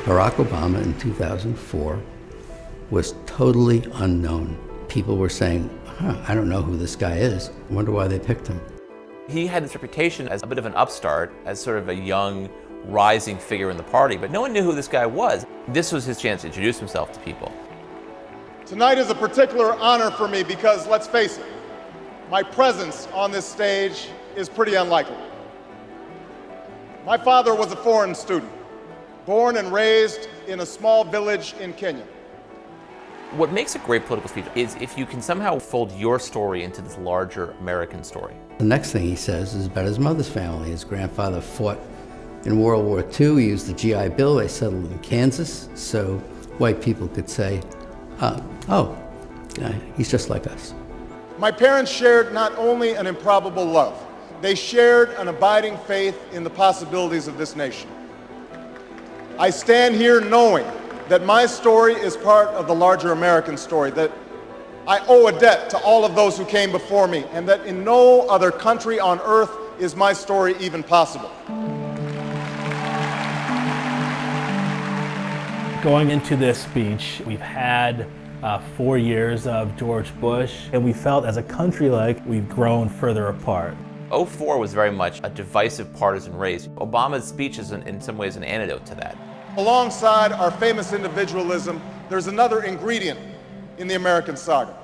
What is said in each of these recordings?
Barack Obama in 2004 was totally unknown. People were saying, I don't know who this guy is. I wonder why they picked him. He had this reputation as a bit of an upstart, as sort of a young, rising figure in the party, but no one knew who this guy was. This was his chance to introduce himself to people. Tonight is a particular honor for me because, let's face it, my presence on this stage is pretty unlikely. My father was a foreign student, born and raised in a small village in Kenya. What makes a great political speech is if you can somehow fold your story into this larger American story. The next thing he says is about his mother's family. His grandfather fought in World War II. He used the GI Bill. They settled in Kansas, so white people could say, he's just like us. My parents shared not only an improbable love, they shared an abiding faith in the possibilities of this nation. I stand here knowing that my story is part of the larger American story, that I owe a debt to all of those who came before me, and that in no other country on earth is my story even possible. Going into this speech, we've had 4 years of George Bush, and we felt as a country like we've grown further apart. '04 was very much a divisive partisan race. Obama's speech is in some ways an antidote to that. Alongside our famous individualism, there's another ingredient in the American saga,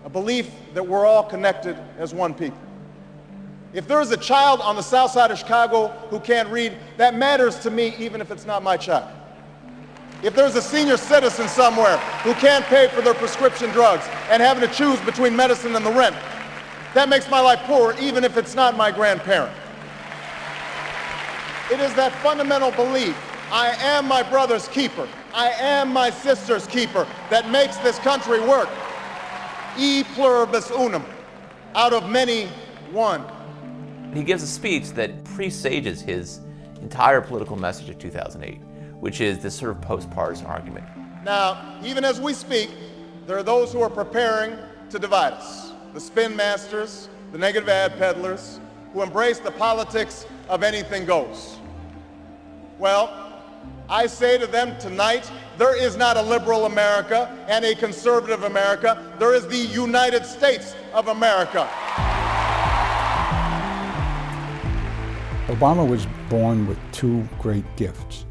a belief that we're all connected as one people. If there's a child on the south side of Chicago who can't read, that matters to me even if it's not my child. If there's a senior citizen somewhere who can't pay for their prescription drugs and having to choose between medicine and the rent, that makes my life poorer even if it's not my grandparent. It is that fundamental belief, I am my brother's keeper, I am my sister's keeper, that makes this country work. E pluribus unum, out of many, one. He gives a speech that presages his entire political message of 2008, which is this sort of post-partisan argument. Now, even as we speak, there are those who are preparing to divide us. The spin masters, the negative ad peddlers, who embrace the politics of anything goes. Well, I say to them tonight, there is not a liberal America and a conservative America. There is the United States of America. Obama was born with two great gifts.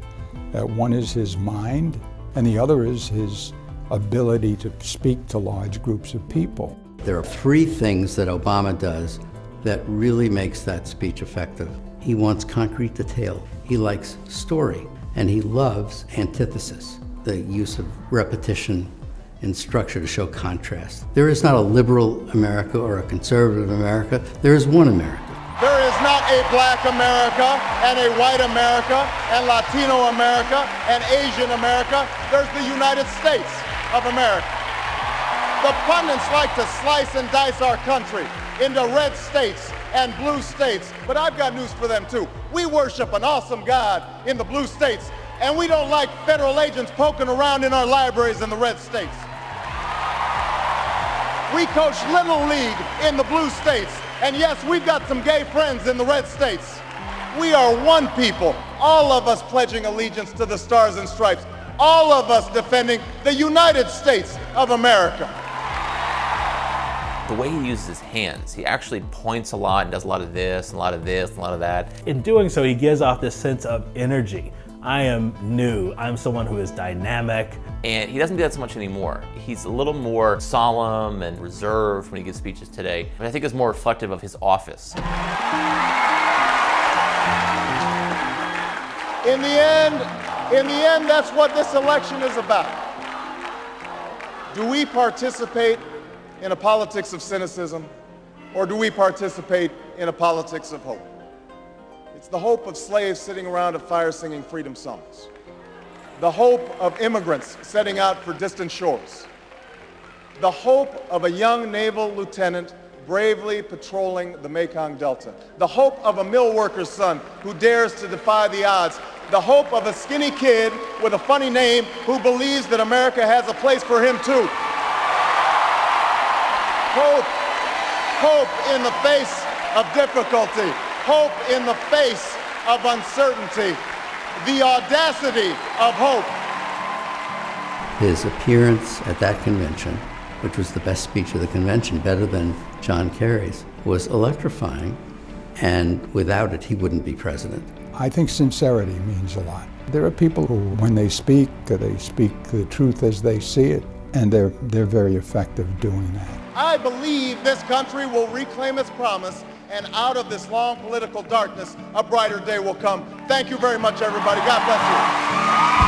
One is his mind, and the other is his ability to speak to large groups of people. There are three things that Obama does that really makes that speech effective. He wants concrete detail. He likes story. And he loves antithesis, the use of repetition and structure to show contrast. There is not a liberal America or a conservative America. There is one America. There is not a black America and a white America and Latino America and Asian America. There's the United States of America. The pundits like to slice and dice our country into red states and blue states, but I've got news for them too. We worship an awesome God in the blue states, and we don't like federal agents poking around in our libraries in the red states. We coach Little League in the blue states, and yes, we've got some gay friends in the red states. We are one people, all of us pledging allegiance to the Stars and Stripes, all of us defending the United States of America. The way he uses his hands, he actually points a lot and does a lot of this and a lot of this and a lot of that. In doing so, he gives off this sense of energy. I am new, I'm someone who is dynamic. And he doesn't do that so much anymore. He's a little more solemn and reserved when he gives speeches today, but I think it's more reflective of his office. In the end, that's what this election is about. Do we participate in a politics of cynicism, or do we participate in a politics of hope? It's the hope of slaves sitting around a fire singing freedom songs. The hope of immigrants setting out for distant shores. The hope of a young naval lieutenant bravely patrolling the Mekong Delta. The hope of a mill worker's son who dares to defy the odds. The hope of a skinny kid with a funny name who believes that America has a place for him too. Hope in the face of difficulty. Hope in the face of uncertainty. the audacity of hope. His appearance at that convention, which was the best speech of the convention, better than John Kerry's, was electrifying, and without it, he wouldn't be president. I think sincerity means a lot. There are people who, when they speak the truth as they see it, and they're very effective doing that. I believe this country will reclaim its promise, and out of this long political darkness, a brighter day will come. Thank you very much, everybody. God bless you.